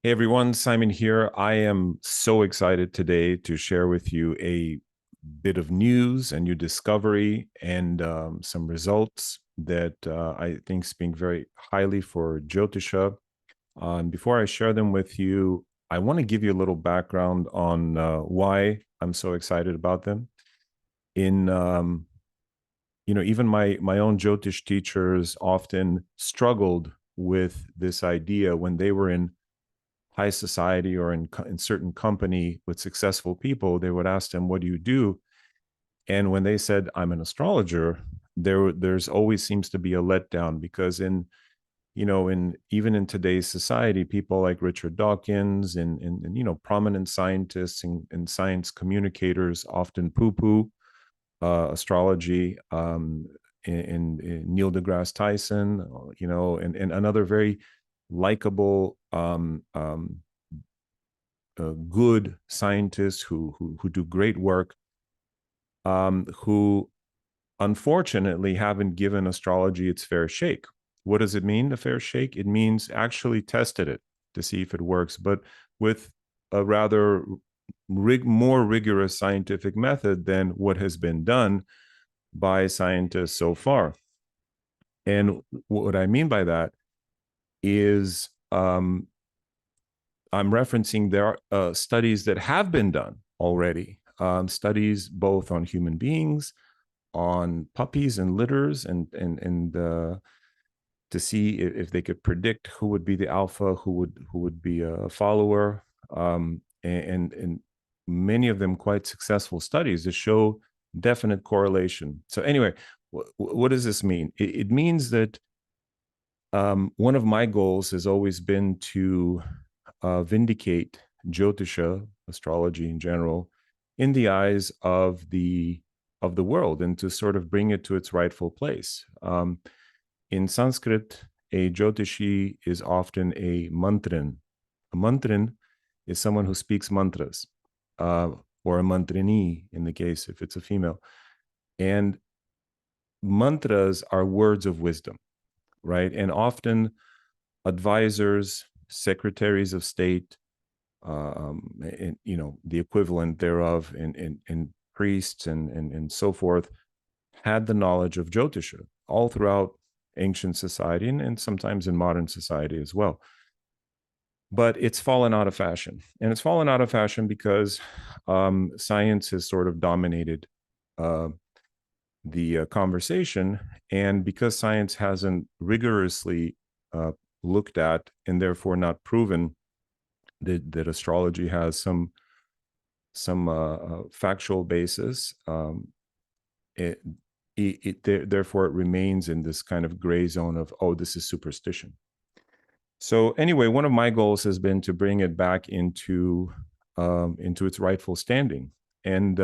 Hey everyone, Simon here. I am so excited today to share with you a bit of news, a new discovery, and some results that I think speak very highly for Jyotisha. Before I share them with you, I want to give you a little background on why I'm so excited about them. In Even my own Jyotish teachers often struggled with this idea when they were in high society or in certain company with successful people. They would ask them, what do you do? And when they said, I'm an astrologer, there's always seems to be a letdown, because in even in today's society, people like Richard Dawkins and prominent scientists and science communicators often poo-poo astrology. In Neil deGrasse Tyson, and another very likable, good scientists who do great work, who unfortunately haven't given astrology its fair shake. What does it mean, the fair shake? It means actually tested it to see if it works, but with a rather more rigorous scientific method than what has been done by scientists so far. And what I mean by that is, I'm referencing there are studies that have been done already, studies both on human beings, on puppies and litters, and to see if they could predict who would be the alpha, who would be a follower, and many of them quite successful studies that show definite correlation. So anyway, what does this mean? It means that one of my goals has always been to vindicate Jyotisha, astrology in general, in the eyes of the world, and to sort of bring it to its rightful place. In Sanskrit, a Jyotishi is often a mantrin. A mantrin is someone who speaks mantras, or a mantrini in the case if it's a female. And mantras are words of wisdom, right? And often advisors, secretaries of state, and the equivalent thereof, and priests and so forth, had the knowledge of Jyotisha all throughout ancient society, and sometimes in modern society as well. But it's fallen out of fashion, and it's fallen out of fashion because science has sort of dominated uh, the conversation, and because science hasn't rigorously looked at and therefore not proven that astrology has some factual basis. It, Therefore, it remains in this kind of gray zone of, oh, this is superstition. So anyway, one of my goals has been to bring it back into its rightful standing, and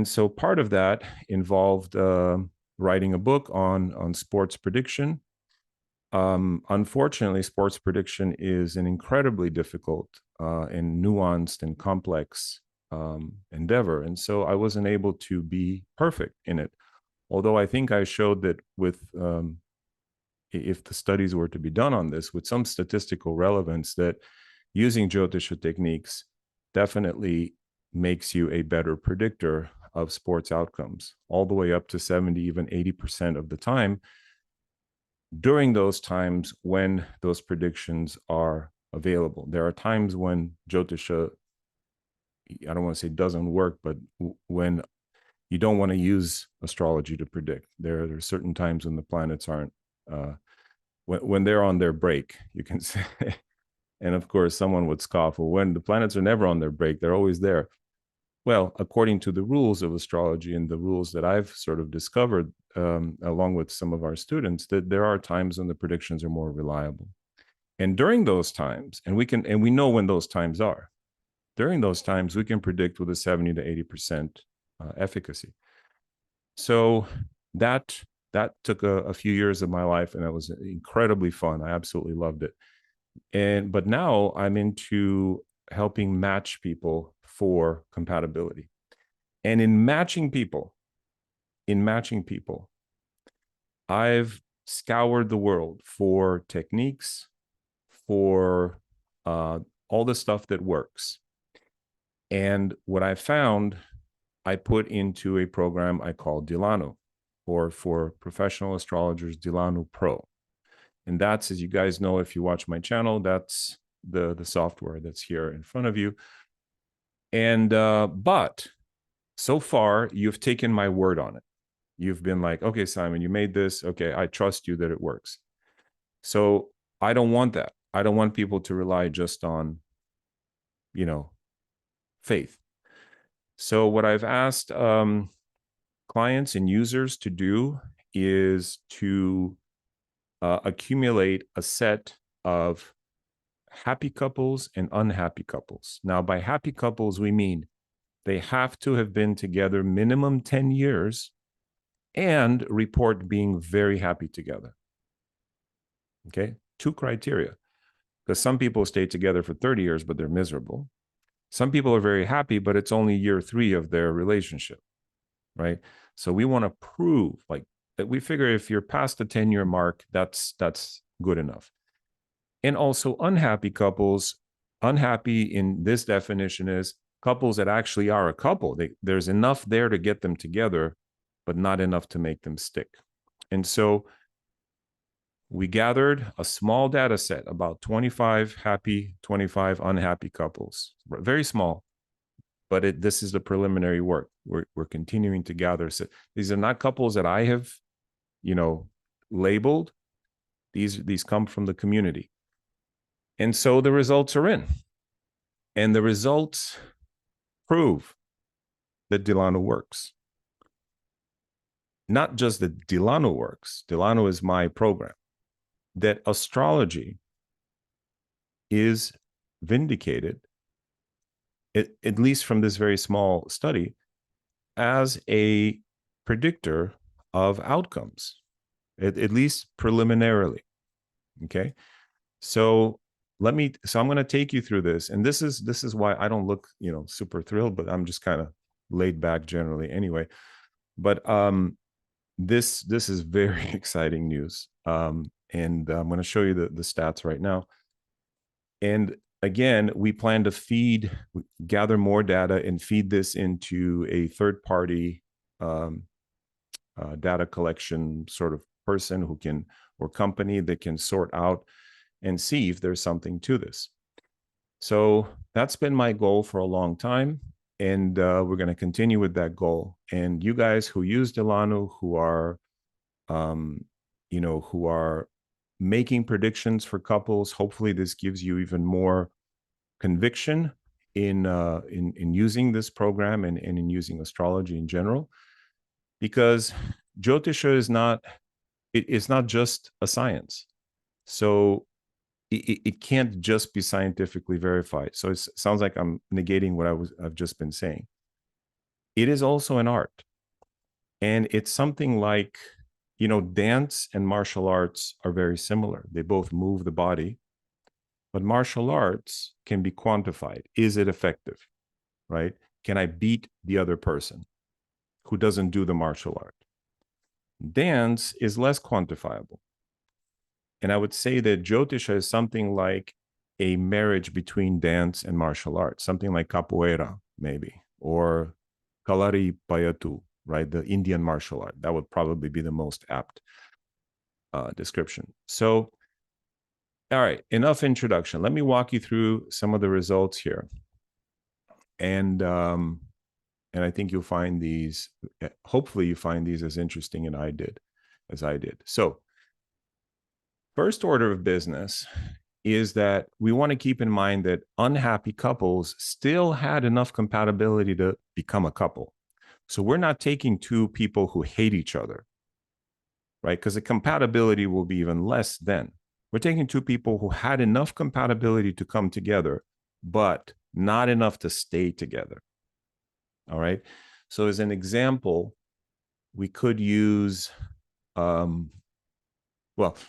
so part of that involved writing a book on sports prediction. Unfortunately, sports prediction is an incredibly difficult and nuanced and complex endeavor. And so I wasn't able to be perfect in it. Although I think I showed that if the studies were to be done on this with some statistical relevance, that using Jyotisha techniques definitely makes you a better predictor of sports outcomes, all the way up to 70, even 80% of the time, during those times when those predictions are available. There are times when Jyotisha, I don't want to say doesn't work, but when you don't want to use astrology to predict. There are certain times when the planets aren't, when they're on their break, you can say. And of course, someone would scoff, well, when the planets are never on their break, they're always there. Well, according to the rules of astrology and the rules that I've sort of discovered, along with some of our students, that there are times when the predictions are more reliable. And during those times, and we know when those times are. During those times, we can predict with a 70 to 80% efficacy. So that took a few years of my life, and that was incredibly fun. I absolutely loved it. But now I'm into helping match people for compatibility. And in matching people, I've scoured the world for techniques, for all the stuff that works. And what I found, I put into a program I call Dilano, or for professional astrologers, Dilano Pro. And that's, as you guys know, if you watch my channel, that's the software that's here in front of you. And but so far, you've taken my word on it. You've been like, okay, Simon, you made this. Okay, I trust you that it works. So I don't want that. I don't want people to rely just on, faith. So what I've asked clients and users to do is to accumulate a set of happy couples and unhappy couples. Now, by happy couples, we mean they have to have been together minimum 10 years and report being very happy together. Okay, 2 criteria. Because some people stay together for 30 years, but they're miserable. Some people are very happy, but it's only year 3 of their relationship, right? So we want to prove, like, that we figure if you're past the 10-year mark, that's good enough. And also unhappy couples, unhappy in this definition is couples that actually are a couple. There's enough there to get them together, but not enough to make them stick. And so we gathered a small data set, about 25 happy, 25 unhappy couples, very small, but this is the preliminary work. We're continuing to gather. So these are not couples that I have, labeled. These come from the community. And so the results are in. And the results prove that Dilano works. Not just that Dilano works. Dilano is my program. That astrology is vindicated, at least from this very small study, as a predictor of outcomes, at least preliminarily. Okay. So I'm going to take you through this. And this is why I don't look, super thrilled, but I'm just kind of laid back generally anyway. But this is very exciting news. And I'm going to show you the stats right now. And again, we plan to gather more data and feed this into a third-party data collection sort of person or company that can sort out and see if there's something to this. So that's been my goal for a long time. And we're going to continue with that goal. And you guys who use Dilano, who are making predictions for couples, hopefully this gives you even more conviction in using this program and in using astrology in general, because Jyotisha is not just a science. So it can't just be scientifically verified. So it sounds like I'm negating what I've just been saying. It is also an art. And it's something like, dance and martial arts are very similar. They both move the body, but martial arts can be quantified. Is it effective, right? Can I beat the other person who doesn't do the martial art? Dance is less quantifiable. And I would say that Jyotisha is something like a marriage between dance and martial arts, something like capoeira, maybe, or kalari payatu, right? The Indian martial art. That would probably be the most apt description. So, all right, enough introduction. Let me walk you through some of the results here. And I think you'll find these, hopefully you find these as interesting as I did. So, first order of business is that we want to keep in mind that unhappy couples still had enough compatibility to become a couple. So we're not taking 2 people who hate each other, right? Because the compatibility will be even less then. We're taking 2 people who had enough compatibility to come together, but not enough to stay together. All right. So as an example, we could use, I'll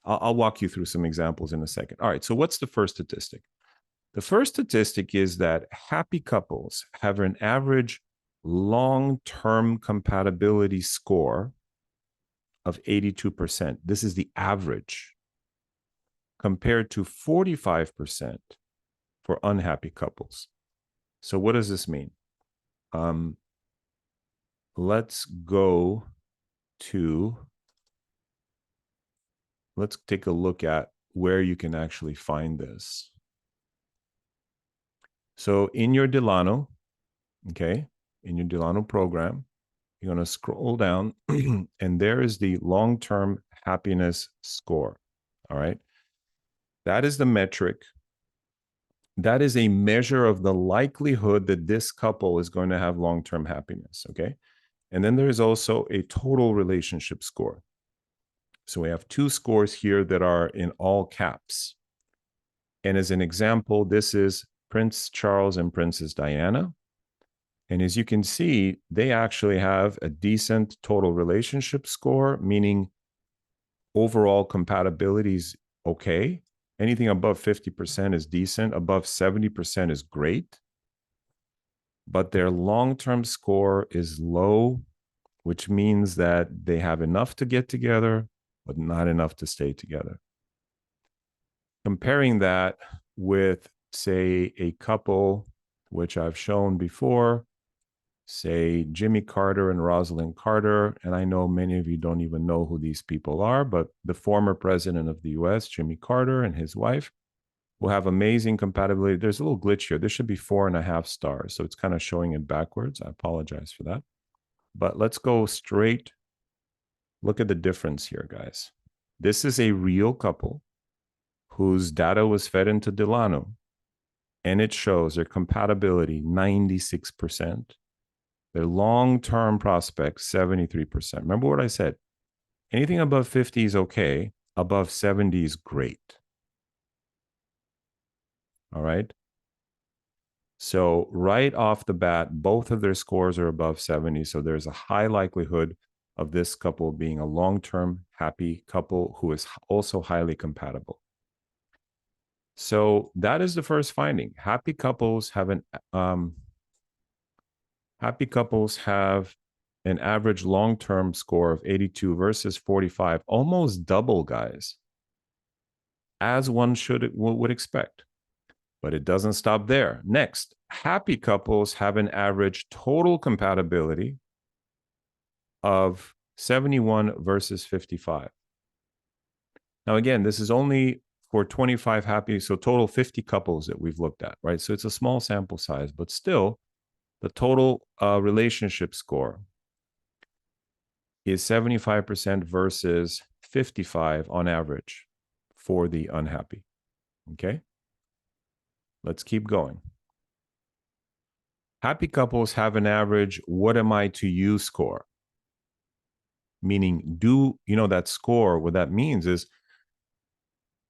walk you through some examples in a second. All right. So what's the first statistic? The first statistic is that happy couples have an average long-term compatibility score of 82%. This is the average, compared to 45% for unhappy couples. So what does this mean? Let's take a look at where you can actually find this. So in your Dilano, okay, in your Dilano program, you're going to scroll down and there is the long-term happiness score. All right. That is the metric. That is a measure of the likelihood that this couple is going to have long-term happiness. Okay. And then there is also a total relationship score. So we have two scores here that are in all caps. And as an example, this is Prince Charles and Princess Diana. And as you can see, they actually have a decent total relationship score, meaning overall compatibility is okay. Anything above 50% is decent. Above 70% is great. But their long-term score is low, which means that they have enough to get together, but not enough to stay together. Comparing that with, say, a couple, which I've shown before, say Jimmy Carter and Rosalind Carter, and I know many of you don't even know who these people are, but the former president of the US, Jimmy Carter, and his wife will have amazing compatibility. There's a little glitch here. This should be 4.5 stars, so it's kind of showing it backwards. I apologize for that. But let's go straight. Look at the difference here, guys. This is a real couple whose data was fed into Dilano, and it shows their compatibility 96%, their long-term prospects 73%. Remember what I said? Anything above 50 is okay. Above 70 is great. All right. So right off the bat, both of their scores are above 70. So there's a high likelihood of this couple being a long-term happy couple who is also highly compatible. So that is the first finding. Happy couples have an average long-term score of 82 versus 45, almost double, guys, as one would expect. But it doesn't stop there. Next, happy couples have an average total compatibility of 71 versus 55. Now, again, this is only for 25 happy, so total 50 couples that we've looked at, right? So it's a small sample size, but still, the total relationship score is 75% versus 55 on average for the unhappy. Okay? Let's keep going. Happy couples have an average what am I to you score. Meaning, that score, what that means is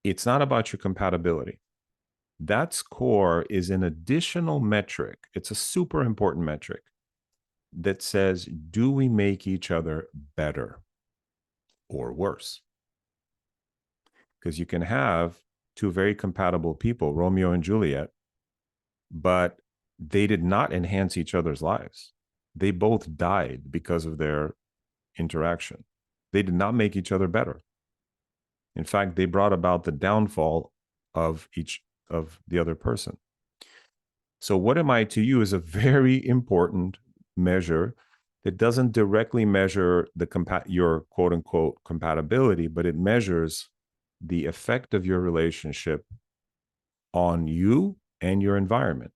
it's not about your compatibility. That score is an additional metric. It's a super important metric that says, do we make each other better or worse? Because you can have two very compatible people, Romeo and Juliet, but they did not enhance each other's lives. They both died because of their interaction. They did not make each other better. In fact, they brought about the downfall of the other person. So what am I to you is a very important measure that doesn't directly measure your quote unquote compatibility, but it measures the effect of your relationship on you and your environment.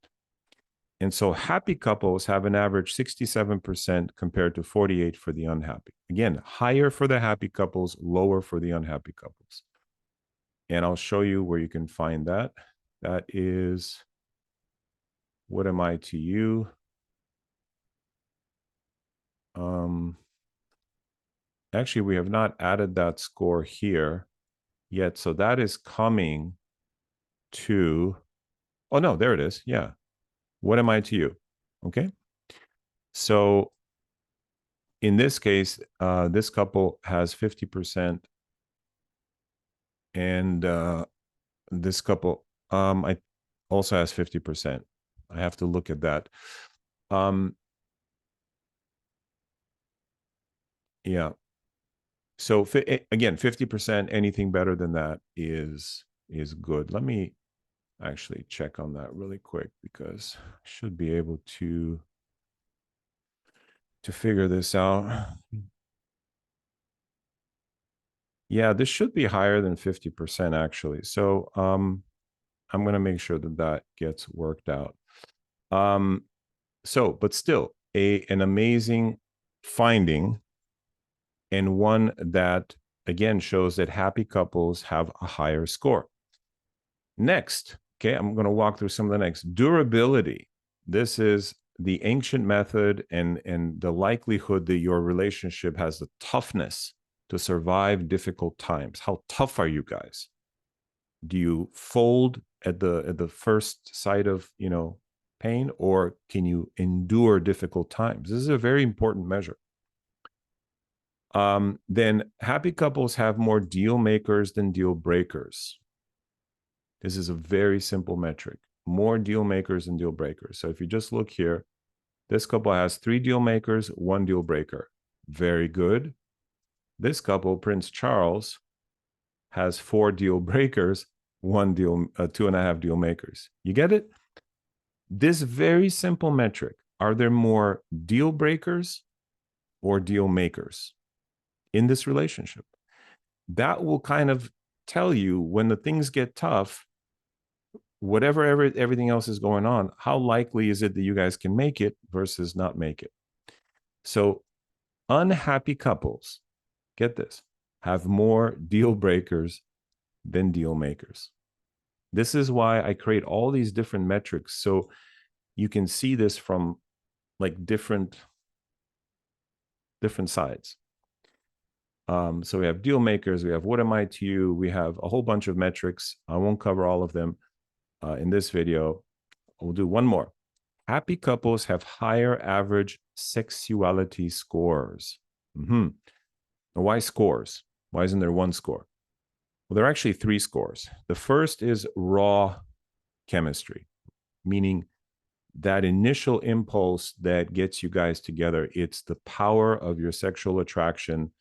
And so happy couples have an average 67% compared to 48 for the unhappy. Again, higher for the happy couples, lower for the unhappy couples. And I'll show you where you can find that. That is, what am I to you? Actually, we have not added that score here yet. So that is coming to, oh no, there it is. Yeah. What am I to you? Okay. So in this case, this couple has 50%, and this couple I also has 50%. I have to look at that. Yeah. So again, 50%, anything better than that is good. Let me actually check on that really quick because I should be able to figure this out. Yeah, this should be higher than 50% actually. So I'm going to make sure that that gets worked out. So, but still, an amazing finding, and one that again shows that happy couples have a higher score. Next, okay, I'm going to walk through some of the next. Durability. This is the ancient method and the likelihood that your relationship has the toughness to survive difficult times. How tough are you guys? Do you fold at the first sight of, pain, or can you endure difficult times? This is a very important measure. Then happy couples have more deal makers than deal breakers. This is a very simple metric. More deal makers than deal breakers. So if you just look here, this couple has 3 deal makers, 1 deal breaker. Very good. This couple, Prince Charles, has 4 deal breakers, 2.5 deal makers. You get it? This very simple metric. Are there more deal breakers or deal makers in this relationship? That will kind of tell you when the things get tough, whatever everything else is going on, how likely is it that you guys can make it versus not make it? So unhappy couples, get this, have more deal breakers than deal makers. This is why I create all these different metrics so you can see this from like different sides. So we have deal makers, we have what am I to you, we have a whole bunch of metrics. I won't cover all of them in this video. We'll do one more. Happy couples have higher average sexuality scores. Now, why scores? Why isn't there one score? Well, there are actually 3 scores. The first is raw chemistry, meaning that initial impulse that gets you guys together. It's the power of your sexual attraction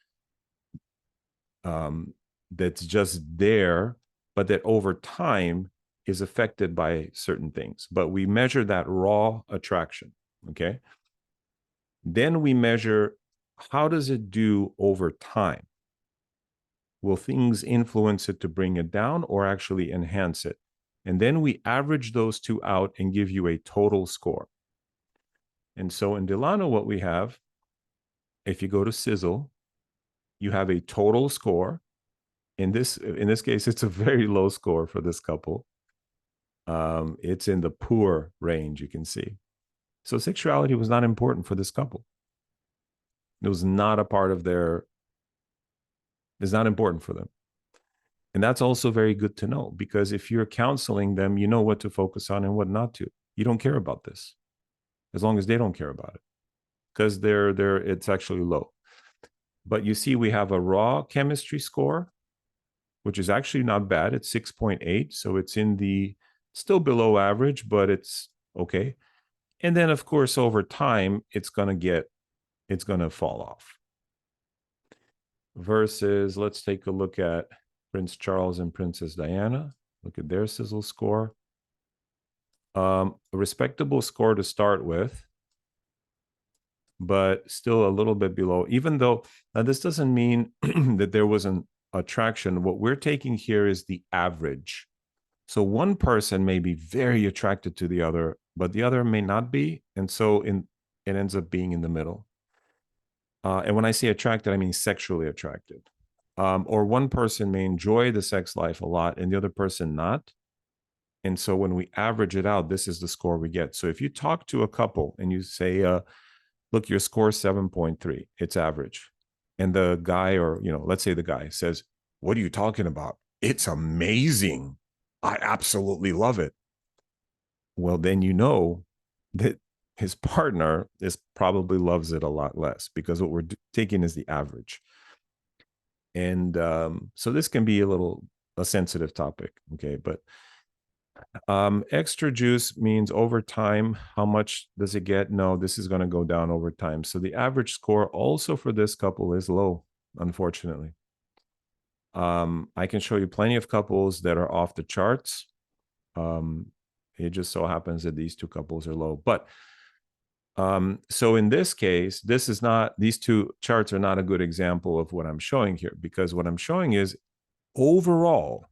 that's just there, but that over time is affected by certain things. But we measure that raw attraction, okay? Then we measure how does it do over time? Will things influence it to bring it down or actually enhance it? And then we average those 2 out and give you a total score. And so in Dilano, what we have, if you go to Sizzle, you have a total score. In this case, it's a very low score for this couple. It's in the poor range, you can see. So sexuality was not important for this couple. It was not a part of it's not important for them. And that's also very good to know, because if you're counseling them, you know what to focus on and what not to. You don't care about this as long as they don't care about it, because it's actually low. But you see, we have a raw chemistry score, which is actually not bad. It's 6.8. So it's still below average, but it's okay. And then, of course, over time, it's going to fall off. Versus, let's take a look at Prince Charles and Princess Diana. Look at their Sizzle score. A respectable score to start with, but still a little bit below, even though now this doesn't mean that there wasn't attraction. What we're taking here is the average. So one person may be very attracted to the other, but the other may not be. And so it ends up being in the middle. And when I say attracted, I mean sexually attracted. Or one person may enjoy the sex life a lot and the other person not. And so when we average it out, this is the score we get. So if you talk to a couple and you say, look, your score is 7.3, it's average. And the guy, or, let's say the guy says, what are you talking about? It's amazing. I absolutely love it. Well, then you know that his partner probably loves it a lot less, because what we're taking is the average. And so this can be a sensitive topic, okay? But extra juice means over time. How much does it get? No, this is going to go down over time. So the average score also for this couple is low, unfortunately. I can show you plenty of couples that are off the charts. It just so happens that these two couples are low. But so in this case, these two charts are not a good example of what I'm showing here, because what I'm showing is overall,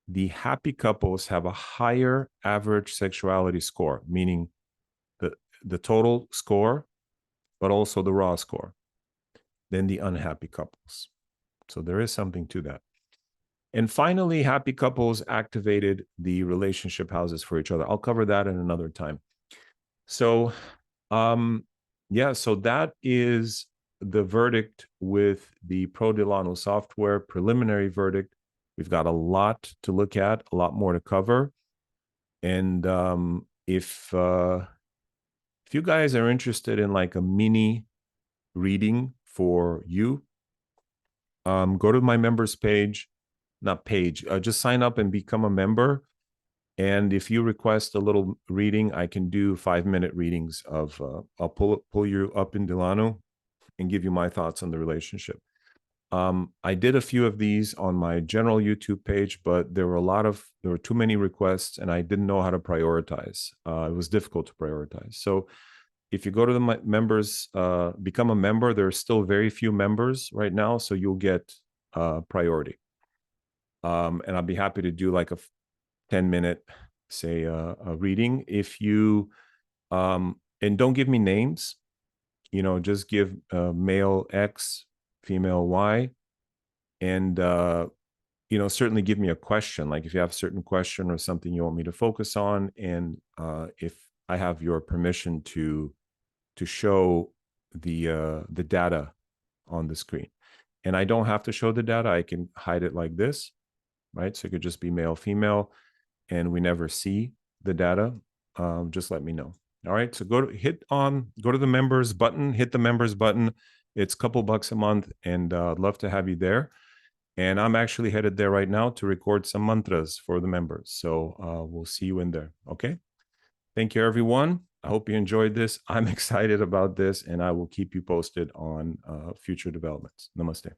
the happy couples have a higher average sexuality score, meaning the total score, but also the raw score, than the unhappy couples. So there is something to that. And finally, happy couples activated the relationship houses for each other. I'll cover that in another time. So, yeah, so that is the verdict with the Pro Dilano software preliminary verdict. We've got a lot to look at, a lot more to cover. And if you guys are interested in like a mini reading for you, go to my members page, not page, just sign up and become a member. And if you request a little reading, I can do 5-minute readings of, I'll pull you up in Dilano and give you my thoughts on the relationship. I did a few of these on my general YouTube page, but there were too many requests and I didn't know how to prioritize. It was difficult to prioritize. So if you go to the members, become a member, there are still very few members right now, so you'll get priority. And I'll be happy to do like a 10-minute, say, a reading. If you, and don't give me names, just give male X, female Y, and, certainly give me a question. Like if you have a certain question or something you want me to focus on, and if I have your permission to show the data on the screen. And I don't have to show the data. I can hide it like this, right? So it could just be male, female, and we never see the data. Just let me know. All right. So go to the members button, hit the members button. It's a couple bucks a month, and I'd love to have you there. And I'm actually headed there right now to record some mantras for the members. So we'll see you in there. Okay. Thank you, everyone. I hope you enjoyed this. I'm excited about this, and I will keep you posted on future developments. Namaste.